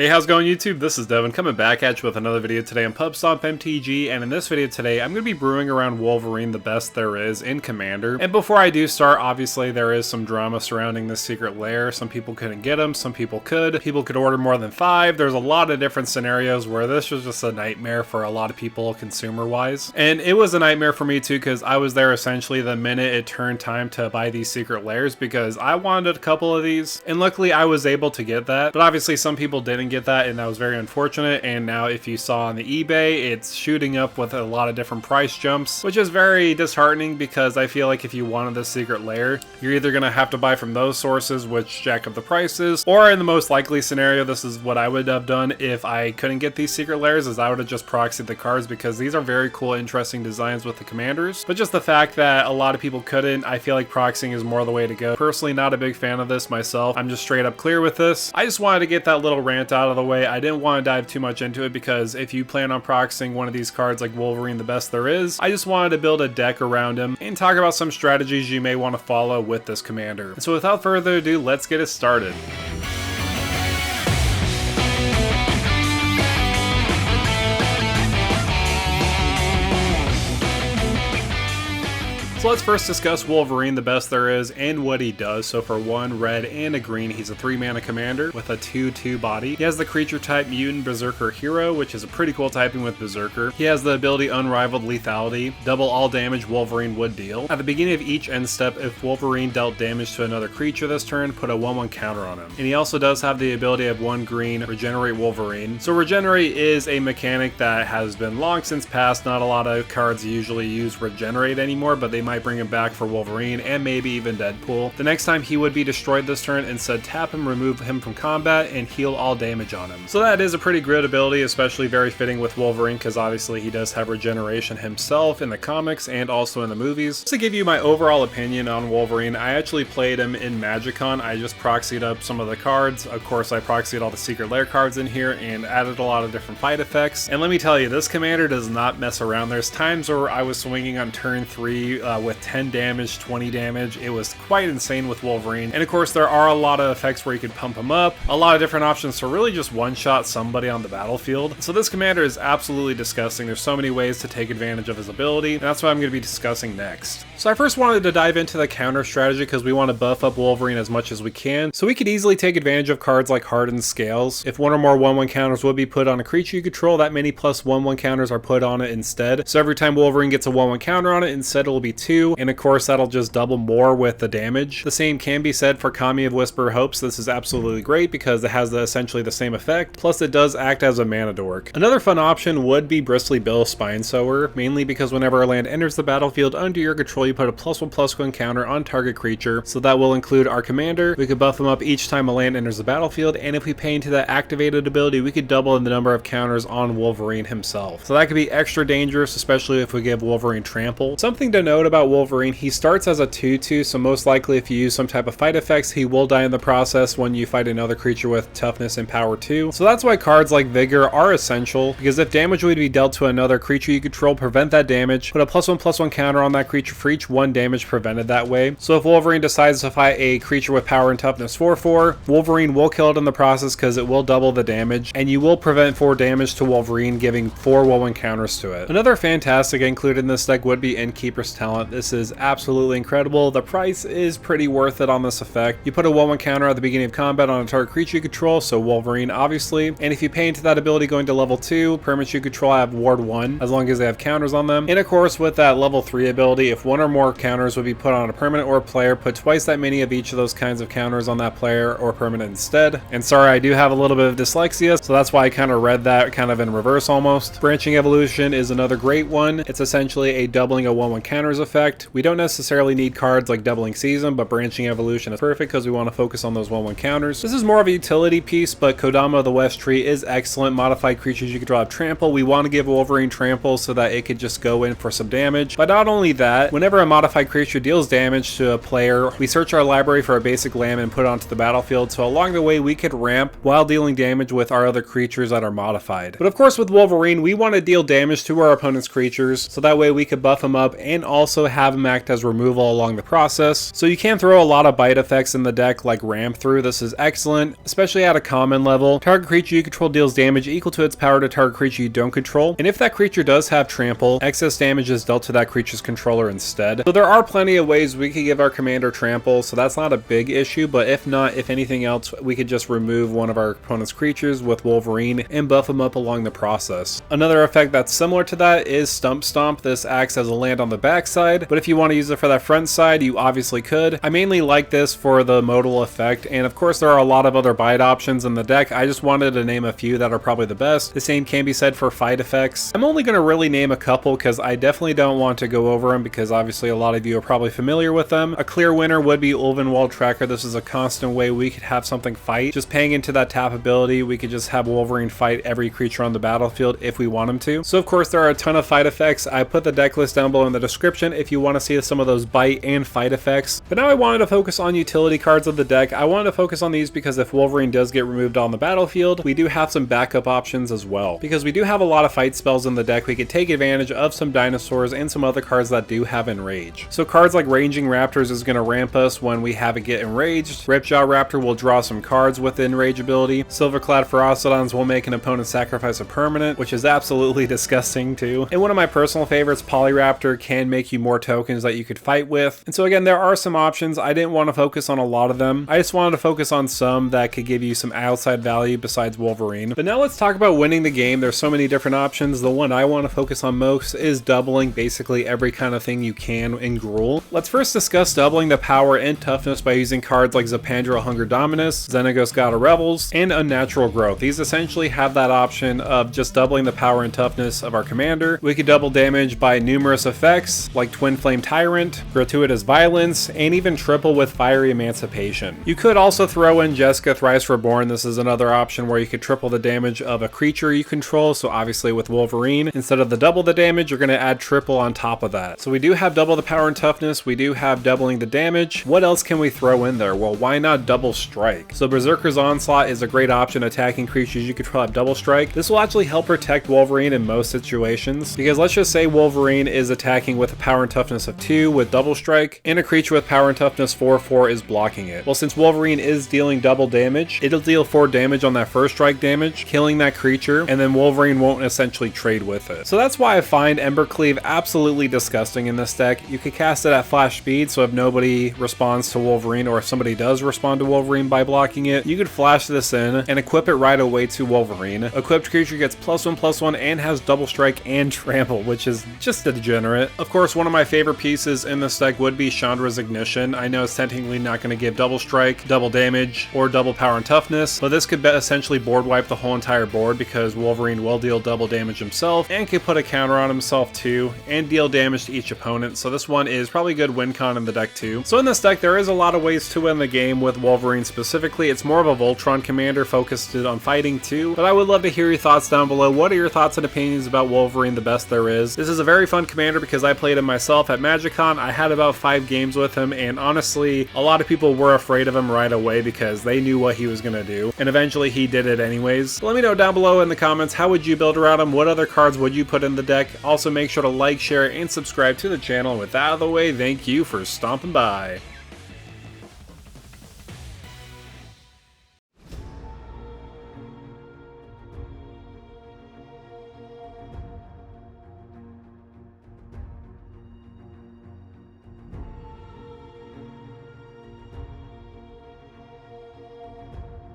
Hey, how's it going, YouTube? This is Devin coming back at you with another video today on Pub Stomp MTG, and in this video today I'm going to be brewing around Wolverine the best there is in Commander. And before I do start, obviously there is some drama surrounding this secret lair. Some people couldn't get them, some people could. People could order more than 5. There's a lot of different scenarios where this was just a nightmare for a lot of people consumer-wise. And it was a nightmare for me too, because I was there essentially the minute it turned time to buy these secret lairs, because I wanted a couple of these, and luckily I was able to get that. But obviously some people didn't get that, and that was very unfortunate. And now if you saw on the eBay, it's shooting up with a lot of different price jumps, which is very disheartening, because I feel like if you wanted the secret lair, you're either going to have to buy from those sources, which jack up the prices, or in the most likely scenario, this is what I would have done if I couldn't get these secret lairs, is I would have just proxied the cards, because these are very cool, interesting designs with the commanders. But just the fact that a lot of people couldn't, I feel like proxying is more the way to go. Personally, not a big fan of this myself. I'm just straight up clear with this. I just wanted to get that little rant out of the way. I didn't want to dive too much into it, because if you plan on proxying one of these cards like Wolverine the best there is, I just wanted to build a deck around him and talk about some strategies you may want to follow with this commander. And so without further ado, let's get it started. So let's first discuss Wolverine the best there is and what he does. So for 1 red and a green, he's a 3-mana commander with a 2/2 body. He has the creature type Mutant Berserker Hero, which is a pretty cool typing with Berserker. He has the ability Unrivaled Lethality, double all damage Wolverine would deal. At the beginning of each end step, if Wolverine dealt damage to another creature this turn, put a 1/1 counter on him. And he also does have the ability of 1 green, Regenerate Wolverine. So Regenerate is a mechanic that has been long since past. Not a lot of cards usually use Regenerate anymore, but they might bring him back for Wolverine and maybe even Deadpool. The next time he would be destroyed this turn, instead tap him, remove him from combat, and heal all damage on him. So that is a pretty good ability, especially very fitting with Wolverine, because obviously he does have regeneration himself in the comics and also in the movies. Just to give you my overall opinion on Wolverine, I actually played him in Magicon. I just proxied up some of the cards. Of course, I proxied all the secret lair cards in here and added a lot of different fight effects. And let me tell you, this commander does not mess around. There's times where I was swinging on turn 3 with 10 damage, 20 damage. It was quite insane with Wolverine. And of course, there are a lot of effects where you could pump him up, a lot of different options to really just one-shot somebody on the battlefield. So this commander is absolutely disgusting. There's so many ways to take advantage of his ability, and that's what I'm going to be discussing next. So I first wanted to dive into the counter strategy, because we want to buff up Wolverine as much as we can. So we could easily take advantage of cards like Hardened Scales. If 1 or more 1/1 counters would be put on a creature you control, that many plus 1/1 counters are put on it instead. So every time Wolverine gets a 1/1 counter on it, instead it will be 2. And of course, that'll just double more with the damage. The same can be said for Kami of Whisper Hopes. This is absolutely great because it has essentially the same effect, plus it does act as a mana dork. Another fun option would be Bristly Bill Spinesower, mainly because whenever a land enters the battlefield under your control, you put a +1/+1 counter on target creature. So that will include our commander. We could buff him up each time a land enters the battlefield, and if we pay into that activated ability, we could double the number of counters on Wolverine himself. So that could be extra dangerous, especially if we give Wolverine trample. Something to note about Wolverine, he starts as a 2/2, so most likely if you use some type of fight effects, he will die in the process when you fight another creature with toughness and power 2. So that's why cards like Vigor are essential, because if damage would be dealt to another creature you control, prevent that damage, put a +1/+1 counter on that creature for each 1 damage prevented that way. So if Wolverine decides to fight a creature with power and toughness 4/4, Wolverine will kill it in the process, because it will double the damage, and you will prevent 4 damage to Wolverine, giving 4 1/1 counters to it. Another fantastic included in this deck would be Innkeeper's Talent. This is absolutely incredible. The price is pretty worth it on this effect. You put a 1/1 counter at the beginning of combat on a target creature you control, so Wolverine obviously, and if you pay into that ability going to level 2, permanents you control have ward 1 as long as they have counters on them. And of course, with that level 3 ability, if 1 or more counters would be put on a permanent or a player, put twice that many of each of those kinds of counters on that player or permanent instead. And sorry, I do have a little bit of dyslexia, so that's why I kind of read that kind of in reverse almost. Branching Evolution is another great one. It's essentially a doubling of 1/1 counters effect. We don't necessarily need cards like Doubling Season, but Branching Evolution is perfect because we want to focus on those 1/1 counters. This is more of a utility piece, but Kodama of the West Tree is excellent. Modified creatures you can draw trample. We want to give Wolverine trample so that it could just go in for some damage. But not only that, whenever a modified creature deals damage to a player, we search our library for a basic land and put it onto the battlefield, so along the way we could ramp while dealing damage with our other creatures that are modified. But of course with Wolverine, we want to deal damage to our opponent's creatures, so that way we could buff him up and also have him act as removal along the process. So you can throw a lot of bite effects in the deck like Ram Through. This is excellent, especially at a common level. Target creature you control deals damage equal to its power to target creature you don't control. And if that creature does have trample, excess damage is dealt to that creature's controller instead. So there are plenty of ways we could give our commander trample, so that's not a big issue, but if not, if anything else, we could just remove one of our opponent's creatures with Wolverine and buff them up along the process. Another effect that's similar to that is Stump Stomp. This acts as a land on the backside, but if you want to use it for that front side, you obviously could. I mainly like this for the modal effect, and of course there are a lot of other bite options in the deck. I just wanted to name a few that are probably the best. The same can be said for fight effects. I'm only going to really name a couple because I definitely don't want to go over them because obviously a lot of you are probably familiar with them. A clear winner would be Ulvenwald Tracker. This is a constant way we could have something fight. Just paying into that tap ability, we could just have Wolverine fight every creature on the battlefield if we want him to. So of course there are a ton of fight effects. I put the deck list down below in the description if you want to see some of those bite and fight effects. But now I wanted to focus on utility cards of the deck. I wanted to focus on these because if Wolverine does get removed on the battlefield, we do have some backup options as well. Because we do have a lot of fight spells in the deck, we could take advantage of some dinosaurs and some other cards that do have enrage. So cards like Ranging Raptors is going to ramp us when we have it get enraged. Ripjaw Raptor will draw some cards with the enrage ability. Silverclad Ferocidons will make an opponent sacrifice a permanent, which is absolutely disgusting too. And one of my personal favorites, Polyraptor, can make you more tokens that you could fight with. And so again, there are some options. I didn't want to focus on a lot of them. I just wanted to focus on some that could give you some outside value besides Wolverine. But now let's talk about winning the game. There's so many different options. The one I want to focus on most is doubling basically every kind of thing you can in Gruul. Let's first discuss doubling the power and toughness by using cards like Zapandrel Hunger Dominus, Xenagos God of Rebels, and Unnatural Growth. These essentially have that option of just doubling the power and toughness of our commander. We could double damage by numerous effects like Twin Flame Tyrant, Gratuitous Violence, and even triple with Fiery Emancipation. You could also throw in Jessica Thrice Reborn. This is another option where you could triple the damage of a creature you control. So obviously with Wolverine, instead of the double the damage, you're going to add triple on top of that. So we do have double the power and toughness. We do have doubling the damage. What else can we throw in there? Well, why not double strike? So Berserker's Onslaught is a great option attacking creatures you could have double strike. This will actually help protect Wolverine in most situations, because let's just say Wolverine is attacking with a power and toughness of 2 with double strike, and a creature with power and toughness 4/4 is blocking it. Well, since Wolverine is dealing double damage, it'll deal 4 damage on that first strike damage, killing that creature, and then Wolverine won't essentially trade with it. So that's why I find Embercleave absolutely disgusting in this deck. You could cast it at flash speed, so if nobody responds to Wolverine, or if somebody does respond to Wolverine by blocking it, you could flash this in and equip it right away to Wolverine. Equipped creature gets +1/+1 and has double strike and trample, which is just a degenerate. Of course, one of my favorite pieces in this deck would be Chandra's Ignition. I know it's technically not going to give double strike, double damage, or double power and toughness, but this could essentially board wipe the whole entire board because Wolverine will deal double damage himself and could put a counter on himself too and deal damage to each opponent. So this one is probably good win con in the deck too. So in this deck, there is a lot of ways to win the game with Wolverine specifically. It's more of a Voltron commander focused on fighting too, but I would love to hear your thoughts down below. What are your thoughts and opinions about Wolverine, the best there is? This is a very fun commander because I played him myself at MagicCon. I had about 5 games with him, and honestly, a lot of people were afraid of him right away because they knew what he was going to do, and eventually he did it anyways. So let me know down below in the comments, how would you build around him? What other cards would you put in the deck? Also make sure to like, share, and subscribe to the channel. And with that out of the way, thank you for stomping by.